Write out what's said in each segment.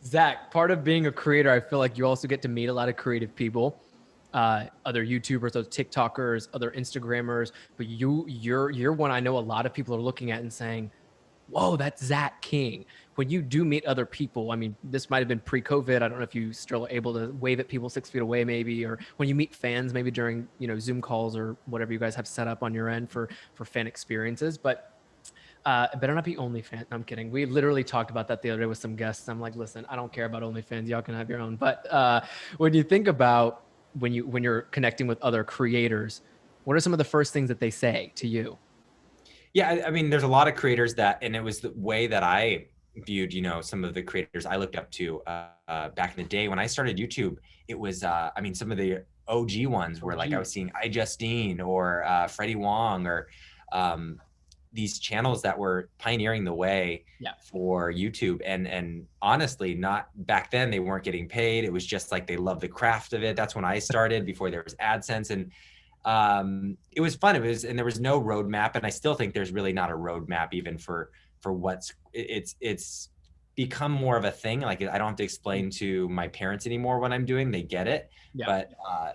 Zach, part of being a creator, I feel like you also get to meet a lot of creative people, other YouTubers, those TikTokers, other Instagrammers. But you're one I know a lot of people are looking at and saying, "Whoa, that's Zach King." When you do meet other people, I mean, this might have been pre-COVID. I don't know if you still are able to wave at people 6 feet away, maybe, or when you meet fans, maybe during Zoom calls or whatever you guys have set up on your end for fan experiences. But it better not be OnlyFans. No, I'm kidding. We literally talked about that the other day with some guests. I'm like, listen, I don't care about OnlyFans. Y'all can have your own. But when you think about when you're connecting with other creators, what are some of the first things that they say to you? Yeah, I mean, there's a lot of creators that, and it was the way that I viewed, some of the creators I looked up to back in the day when I started YouTube. It was, I mean, some of the OG ones were like I was seeing iJustine or Freddie Wong or these channels that were pioneering the way for YouTube. And honestly, not back then, they weren't getting paid. It was just like they loved the craft of it. That's when I started before there was AdSense. And it was fun. And there was no roadmap. And I still think there's really not a roadmap even for it's become more of a thing. Like I don't have to explain to my parents anymore what I'm doing. They get it. But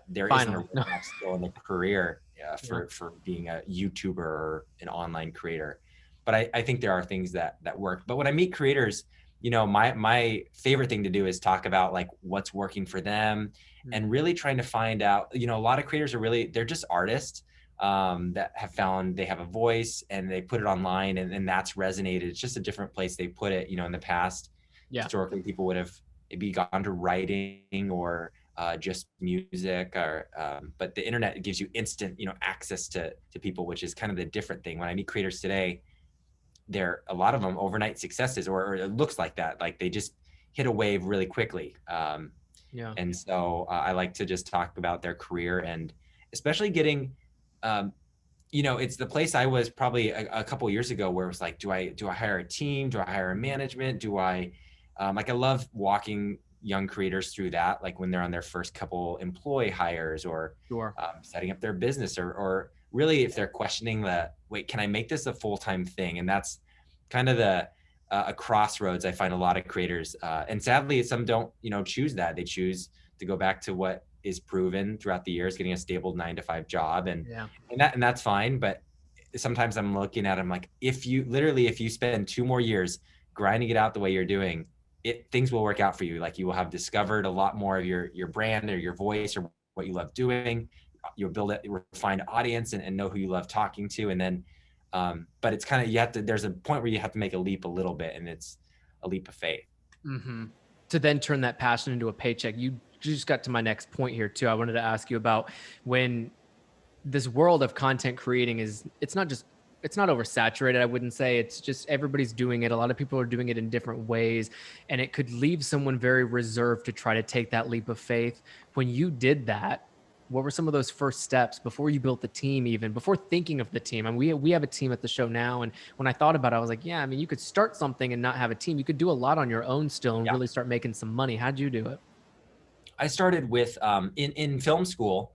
there isn't a roadmap still in the career for being a YouTuber or an online creator. But I think there are things that work. But when I meet creators, my favorite thing to do is talk about like what's working for them and really trying to find out, a lot of creators they're just artists that have found they have a voice and they put it online and that's resonated. It's just a different place they put it. In the past, historically, people would have maybe gone to writing or just music or but the internet gives you instant access to people, which is kind of the different thing. When I meet creators today, they're a lot of them overnight successes, or it looks like that, like they just hit a wave really quickly. And so I like to just talk about their career, and especially getting it's the place I was probably a couple of years ago where it was like, do I hire a team? Do I hire a management? Do I like, I love walking young creators through that, like when they're on their first couple employee hires or setting up their business, or really if they're questioning wait, can I make this a full-time thing? And that's kind of a crossroads I find a lot of creators. And sadly, some don't, choose that. They choose to go back to what is proven throughout the years, getting a stable 9-to-5 job. And that's fine. But sometimes I'm looking at them like, if you spend 2 more years grinding it out the way you're doing, things will work out for you. Like you will have discovered a lot more of your brand or your voice or what you love doing. You'll build a refined audience and know who you love talking to. And then, but it's kind of, there's a point where you have to make a leap a little bit, and it's a leap of faith. Mm-hmm. To then turn that passion into a paycheck. You just got to my next point here too. I wanted to ask you about when this world of content creating it's not oversaturated. I wouldn't say. It's just everybody's doing it. A lot of people are doing it in different ways, and it could leave someone very reserved to try to take that leap of faith. When you did that, what were some of those first steps before you built the team, even before thinking of the team? I mean, we have a team at the show now. And when I thought about it, I was like, yeah, I mean, you could start something and not have a team. You could do a lot on your own still and really start making some money. How'd you do it? I started with, in film school,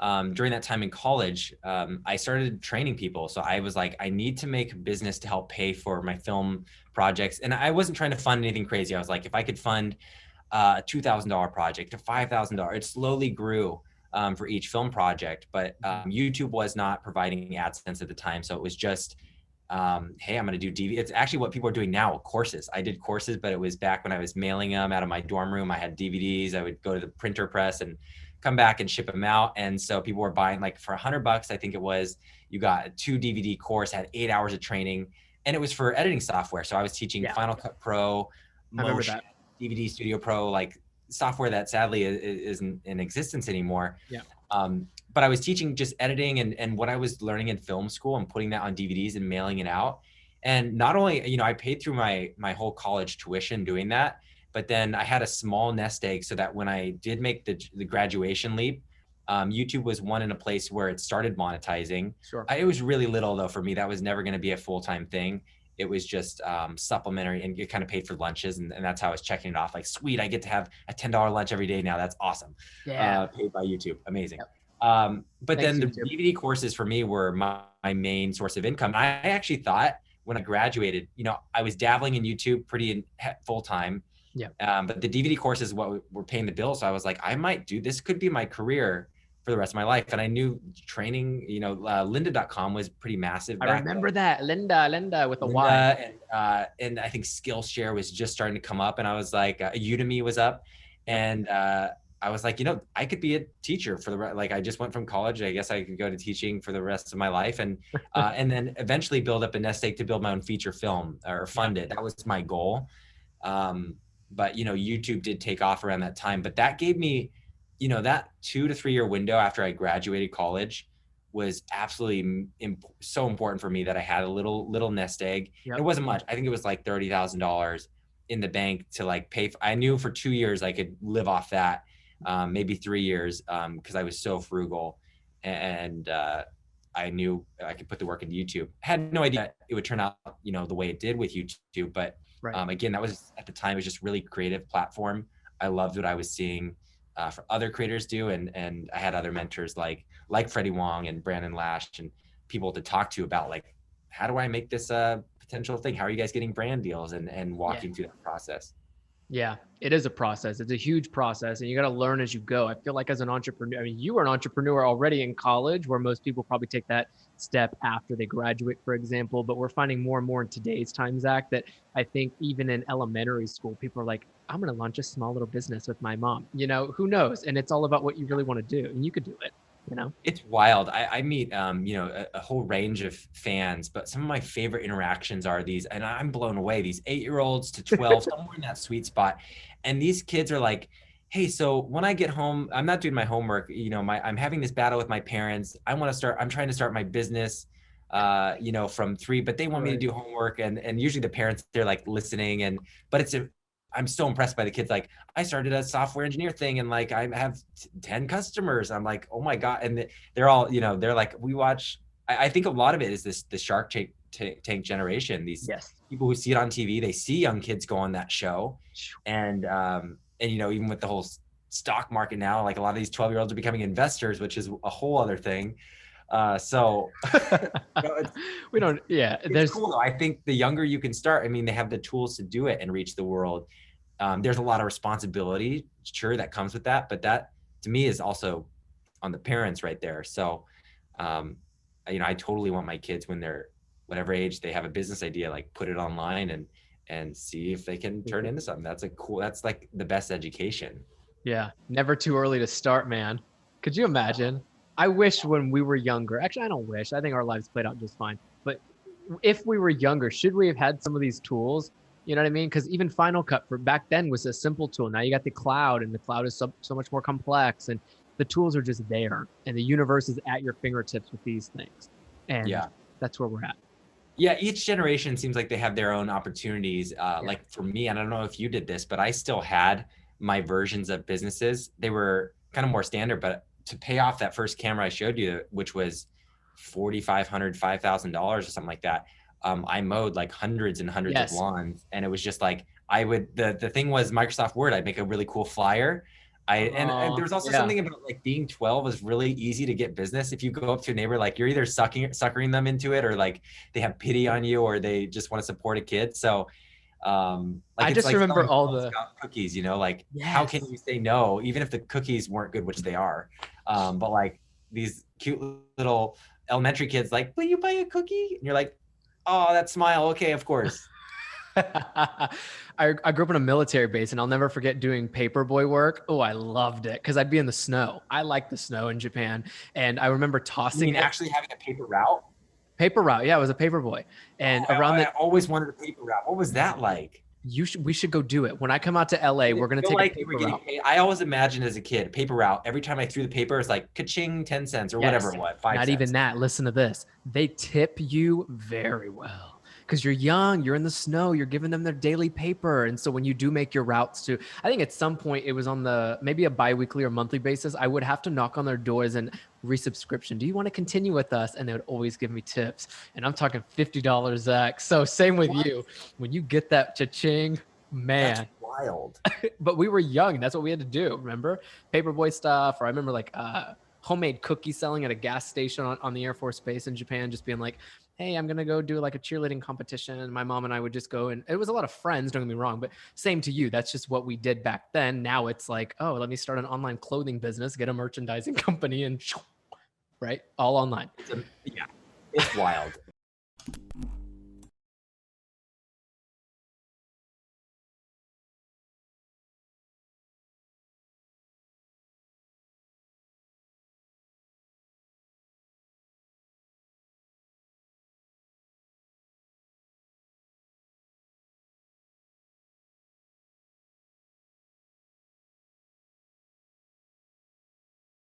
during that time in college, I started training people. So I was like, I need to make a business to help pay for my film projects. And I wasn't trying to fund anything crazy. I was like, if I could fund a $2,000 project, a $5,000, it slowly grew for each film project. But YouTube was not providing AdSense at the time. So it was just, hey, I'm going to do DVD. It's actually what people are doing now, courses. I did courses, but it was back when I was mailing them out of my dorm room. I had DVDs. I would go to the printer press and come back and ship them out. And so people were buying, like, for $100, I think it was, you got a 2 DVD course, had 8 hours of training, and it was for editing software. So I was teaching Final Cut Pro, Motion, DVD Studio Pro, like software that sadly isn't in existence anymore. But I was teaching just editing and what I was learning in film school and putting that on DVDs and mailing it out. And not only, I paid through my whole college tuition doing that, but then I had a small nest egg so that when I did make the graduation leap, YouTube was one in a place where it started monetizing. It was really little though for me. That was never going to be a full-time thing. It was just supplementary, and you kind of paid for lunches, and that's how I was checking it off. Like, sweet, I get to have a $10 lunch every day now. That's awesome. Paid by YouTube. Amazing. But then the DVD courses for me were my main source of income. I actually thought when I graduated, I was dabbling in YouTube pretty full time. Yeah. But the DVD course is what were paying the bill. So I was like, I might do this, could be my career for the rest of my life. And I knew training, lynda.com was pretty massive I back remember then. that. Linda with a Y. Lynda, and I think Skillshare was just starting to come up, and I was like, Udemy was up, Yep. and I was like, I could be a teacher for like I just went from college. I guess I could go to teaching for the rest of my life, and then eventually build up a nest egg to build my own feature film or fund it. That was my goal. But YouTube did take off around that time. But that gave me, that 2 to 3 year window after I graduated college was absolutely so important for me that I had a little nest egg. Yep. It wasn't much. I think it was like $30,000 in the bank to like pay. I knew for 2 years I could live off that, maybe 3 years, because I was so frugal, and I knew I could put the work into YouTube. I had no idea it would turn out, the way it did with YouTube. But Right. again, that was at the time, it was just really creative platform. I loved what I was seeing for other creators do. And I had other mentors like Freddie Wong and Brandon Lash and people to talk to about like, how do I make this a potential thing? How are you guys getting brand deals and walking through that process? Yeah, it is a process. It's a huge process, and you got to learn as you go. I feel like as an entrepreneur, I mean, you were an entrepreneur already in college, where most people probably take that step after they graduate, for example. But we're finding more and more in today's time, Zach, that I think even in elementary school, people are like, I'm going to launch a small little business with my mom. Who knows? And it's all about what you really want to do, and you could do it. It's wild. I meet, a whole range of fans, but some of my favorite interactions are these, and I'm blown away, these 8-year-olds to 12, somewhere in that sweet spot. And these kids are like, hey, so when I get home, I'm not doing my homework. I'm having this battle with my parents. I'm trying to start my business, from 3, but they want me to do homework. And usually the parents, they're like listening, but I'm so impressed by the kids. Like, I started a software engineer thing and like I have 10 customers. I'm like, oh my God. And they're all, they're like, we watch, I think a lot of it is the Shark Tank generation. These people who see it on TV, they see young kids go on that show. And even with the whole stock market now, like a lot of these 12-year-olds are becoming investors, which is a whole other thing. We don't, it's cool though. I think the younger you can start, I mean, they have the tools to do it and reach the world. There's a lot of responsibility, sure, that comes with that, but that to me is also on the parents right there. So, I totally want my kids, when they're whatever age, they have a business idea, like put it online and see if they can turn into something. That's like the best education. Yeah. Never too early to start, man. Could you imagine? I wish when we were younger, actually, I don't wish, I think our lives played out just fine. But if we were younger, should we have had some of these tools? You know what I mean? Because even Final Cut for back then was a simple tool. Now you got the cloud, and the cloud is so much more complex, and the tools are just there, and the universe is at your fingertips with these things. And that's where we're at. Yeah, each generation seems like they have their own opportunities. Like for me, and I don't know if you did this, but I still had my versions of businesses. They were kind of more standard, but to pay off that first camera I showed you, which was $4,500, $5,000 or something like that, I mowed like hundreds and hundreds of lawns, and it was just like the thing was Microsoft Word. I'd make a really cool flyer. And there was also something about like being 12 was really easy to get business. If you go up to a neighbor, like you're either suckering them into it, or like they have pity on you, or they just want to support a kid. So I just remember all the cookies, how can you say no, even if the cookies weren't good, which they are. But like these cute little elementary kids, like, will you buy a cookie? And you're like, oh, that smile. Okay, of course. I grew up in a military base, and I'll never forget doing paperboy work. Oh, I loved it because I'd be in the snow. I like the snow in Japan. And I remember tossing actually having a paper route. Paper route. Yeah, I was a paper boy. And I always wanted a paper route. What was that like? We should go do it. When I come out to LA, we're going to take a paper route. I always imagined as a kid, paper route, every time I threw the paper, it's like ka-ching, 10 cents or whatever it was, 5 cents. Not even that. Listen to this. They tip you very well. Because you're young, you're in the snow, you're giving them their daily paper. And so when you do make your routes to, I think at some point it was on maybe a biweekly or monthly basis, I would have to knock on their doors and resubscription. Do you want to continue with us? And they would always give me tips. And I'm talking $50, Zach. So same with you. When you get that cha-ching, man. That's wild. But we were young. That's what we had to do. Remember? Paperboy stuff. Or I remember like homemade cookie selling at a gas station on the Air Force Base in Japan, just being like, hey, I'm going to go do like a cheerleading competition. And my mom and I would just go, and it was a lot of friends, don't get me wrong, but same to you. That's just what we did back then. Now it's like, oh, let me start an online clothing business, get a merchandising company, and right, all online. Yeah, it's wild.